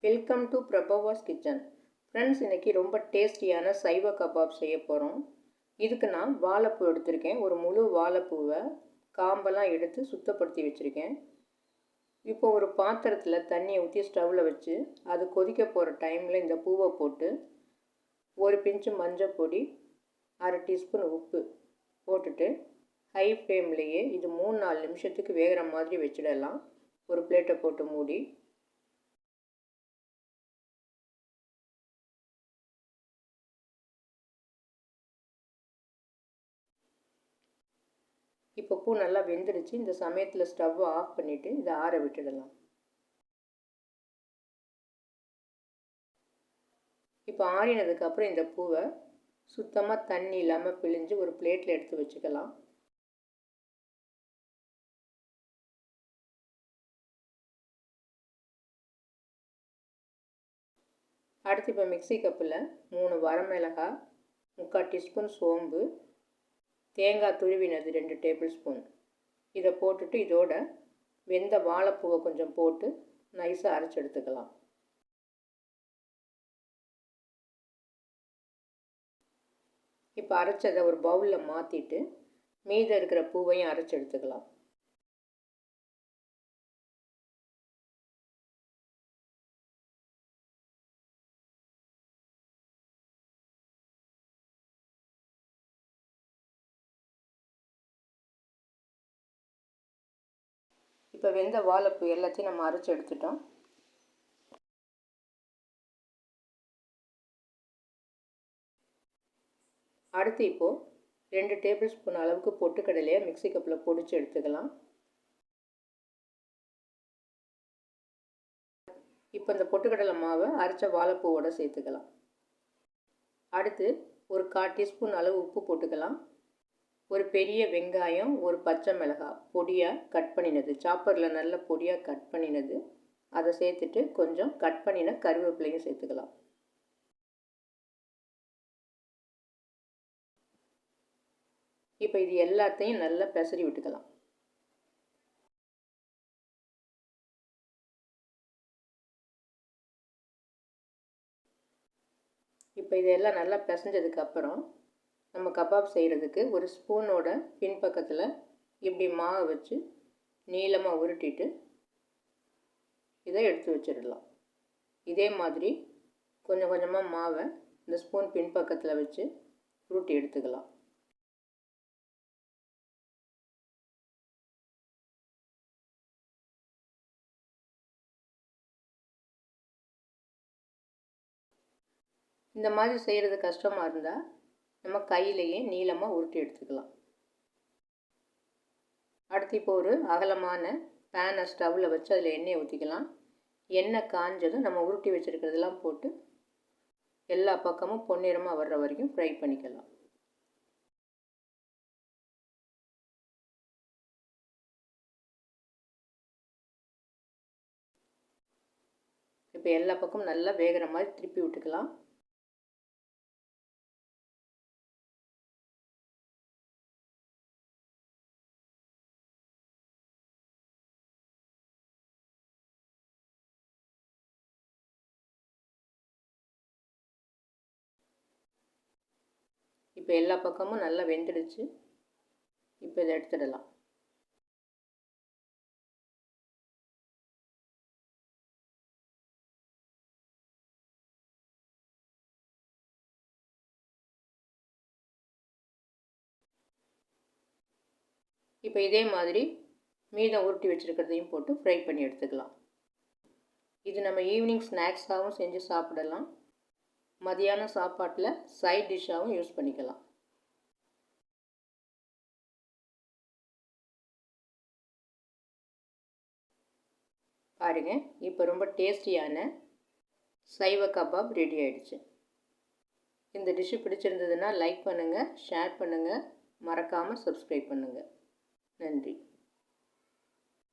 Welcome to Prabhava's kitchen. Friends, இன்றைக்கி ரொம்ப டேஸ்டியான சைவ கபாப் செய்ய போகிறோம். இதுக்கு நான் வாழைப்பூ எடுத்திருக்கேன். ஒரு முழு வாழைப்பூவை காம்பெல்லாம் எடுத்து சுத்தப்படுத்தி வச்சுருக்கேன். இப்போ ஒரு பாத்திரத்தில் தண்ணியை ஊற்றி ஸ்டவ்வில் வச்சு அது கொதிக்க போகிற டைமில் இந்த பூவை போட்டு ஒரு பிஞ்சு மஞ்சள் பொடி, 1/2 டீஸ்பூன் உப்பு போட்டுட்டு ஹை ஃப்ளேம்லேயே இது 3-4 நிமிஷத்துக்கு வேகிற மாதிரி வச்சிடலாம். ஒரு பிளேட்டை போட்டு மூடி இப்போ பூ நல்லா வெந்துடுச்சு. இந்த சமயத்தில் ஸ்டவ்வை ஆஃப் பண்ணிவிட்டு இதை ஆற விட்டுடலாம். இப்போ ஆறினதுக்கப்புறம் இந்த பூவை சுத்தமாக தண்ணி இல்லாமல் பிழிஞ்சு ஒரு பிளேட்டில் எடுத்து வச்சுக்கலாம். அடுத்து இப்போ மிக்சி கப்பில் 3 வரமிளகாய், 3/4 டீஸ்பூன் சோம்பு, தேங்காய் துருவினது 2 டேபிள் ஸ்பூன் இதை போட்டுட்டு இதோட வெந்த வாழைப்பூவை கொஞ்சம் போட்டு நைஸாக அரைச்சி எடுத்துக்கலாம். இப்போ அரைச்சதை ஒரு பவுலில் மாற்றிட்டு மீதம் இருக்கிற பூவையும் அரைச்சி எடுத்துக்கலாம். இப்போ வெந்த வாழைப்பூ எல்லாத்தையும் நம்ம அரைச்சி எடுத்துட்டோம். அடுத்து இப்போது 2 டேபிள் ஸ்பூன் அளவுக்கு பொட்டுக்கடலையை மிக்சி கப்பில் பொடிச்சு எடுத்துக்கலாம். இப்போ இந்த பொட்டுக்கடலை மாவை அரைச்ச வாழைப்பூவோடு சேர்த்துக்கலாம். அடுத்து ஒரு 1/4 டீஸ்பூன் அளவு உப்பு போட்டுக்கலாம். ஒரு பெரிய வெங்காயம், ஒரு பச்சை மிளகாய் பொடியாக கட் பண்ணினது, சாப்பரில் நல்ல பொடியாக கட் பண்ணினது அதை சேர்த்துட்டு கொஞ்சம் கட் பண்ணின கருவேப்பிலையும் சேர்த்துக்கலாம். இப்போ இது எல்லாத்தையும் நல்லா பெசரி விட்டுக்கலாம். இப்போ இதெல்லாம் நல்லா பிசைஞ்சதுக்கப்புறம் நம்ம கபாப் செய்கிறதுக்கு ஒரு ஸ்பூனோட பின்பக்கத்தில் இப்படி மாவை வச்சு நீளமாக உருட்டிட்டு இதை எடுத்து வச்சிடலாம். இதே மாதிரி கொஞ்சம் கொஞ்சமாக மாவை இந்த ஸ்பூன் பின்பக்கத்தில் வச்சு உருட்டி எடுத்துக்கலாம். இந்த மாதிரி செய்கிறது கஷ்டமாக இருந்தால் நம்ம கையிலேயே நீளமாக உருட்டி எடுத்துக்கலாம். அடுத்து இப்போ ஒரு அகலமான பேனை ஸ்டவ்வில் வச்சு அதில் எண்ணெயை ஊற்றிக்கலாம். எண்ணெய் காஞ்சதும் நம்ம உருட்டி வச்சுருக்கிறதெல்லாம் போட்டு எல்லா பக்கமும் பொன்னிறமாக வர்ற வரைக்கும் ஃப்ரை பண்ணிக்கலாம். இப்போ எல்லா பக்கமும் நல்லா வேகிற மாதிரி திருப்பி விட்டுக்கலாம். இப்போ எல்லா பக்கமும் நல்லா வெந்துடுச்சு. இப்போ இதை எடுத்துடலாம். இப்போ இதே மாதிரி மீதம் உருட்டி வச்சுருக்கிறதையும் போட்டு ஃப்ரை பண்ணி எடுத்துக்கலாம். இது நம்ம ஈவினிங் ஸ்நாக்ஸாகவும் செஞ்சு சாப்பிடலாம். மதியான சாப்பாட்டில் சைட் டிஷ்ஷாகவும் யூஸ் பண்ணிக்கலாம். பாருங்கள், இப்போ ரொம்ப டேஸ்டியான சைவ கபாப் ரெடி ஆகிடுச்சு. இந்த டிஷ்ஷு பிடிச்சிருந்ததுன்னா லைக் பண்ணுங்கள், ஷேர் பண்ணுங்கள், மறக்காமல் சப்ஸ்கிரைப் பண்ணுங்கள். நன்றி.